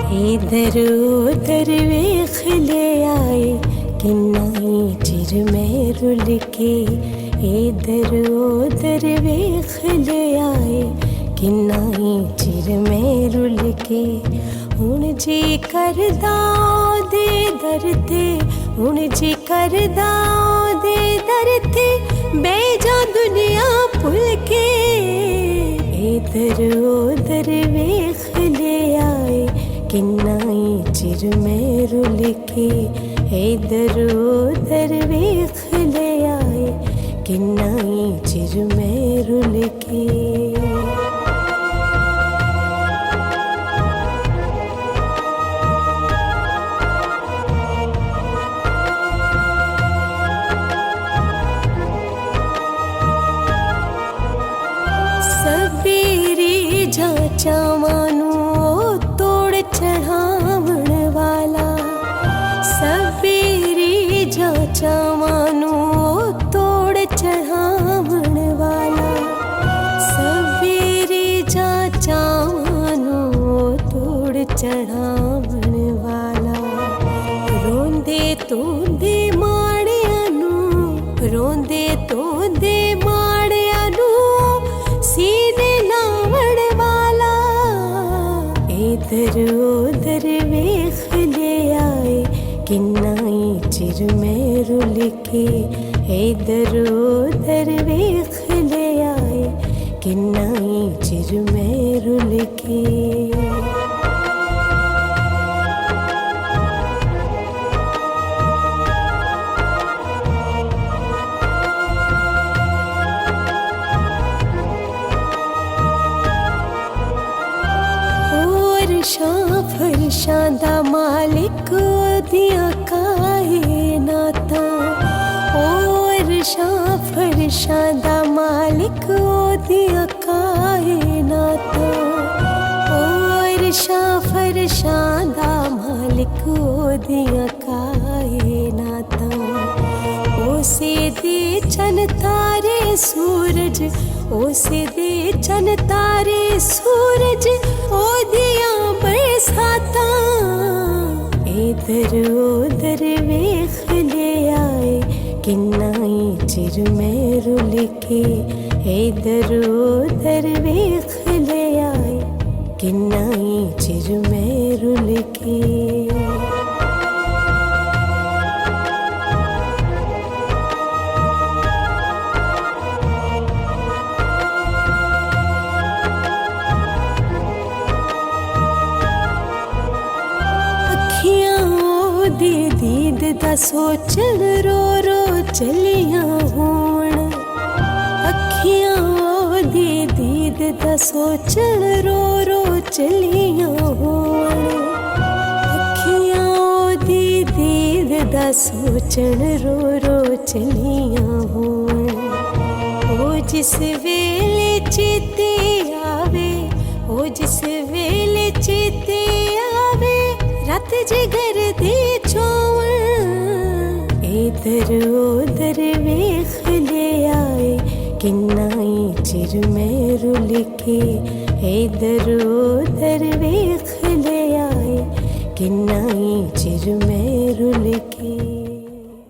इधर उधर वेख ले आए किन्नाई चिर में रुल के। इधर उधर वेख ले आए किन्नाई चिर में रुल के। हुण जी करदा दे दरते, हुण जी करदा दे दरते बेजा दुनिया भुल के। इधर उधर वेख ले आए किन्नाई चिर में रुल के। इधर उधर वेख ले आए किन्नाई चिर में रुल के। सबेरे जाचा मानू तोड़ चढ़ावण वाला। सबेरे जाचा मानू तोड़ चढ़ावण वाला। सबेरे जाचा मानू तोड़ चढ़ावण वाला। रोंदे तोंदे माड़ियानू, रोंदे तोंदे माड़ियानू सीने लावण वाला। इधर उधर वेख ले आए किन्नाई चिर में रुल के। इधर उधर वेख ले आए किन्नाई चिर में रुल के। फरशां दा मालिक ओदियां कायनाता। फरशां दा मालिक ओदियां कायनाता। फरशां दा मालिक ओदियां कायनाता। ओसे दे चन तारे सूरज, ओसे दे चन तारे सूरज ओदियां बरसाता। इधर उधर वेख ले आए किन्नाई चिर में रुल के। इधर उधर वेख ले आए किन्नाई चिर में रुल के। दे दीद दा सोचन रो रो चलियां होण। अखियां दे दीद दा सोचन रो रो चलियां होण। अखियां दे दीद दा सोचन रो रो चलियां होण। ओ जिस वेले चेते आवे, ओ जिस वेले चेते आवे रत जिगर दे चोवण। इधर उधर वेख ले आए किन्नाई चिर में रुल के। इधर उधर वेख ले आए किन्नाई चिर में रुल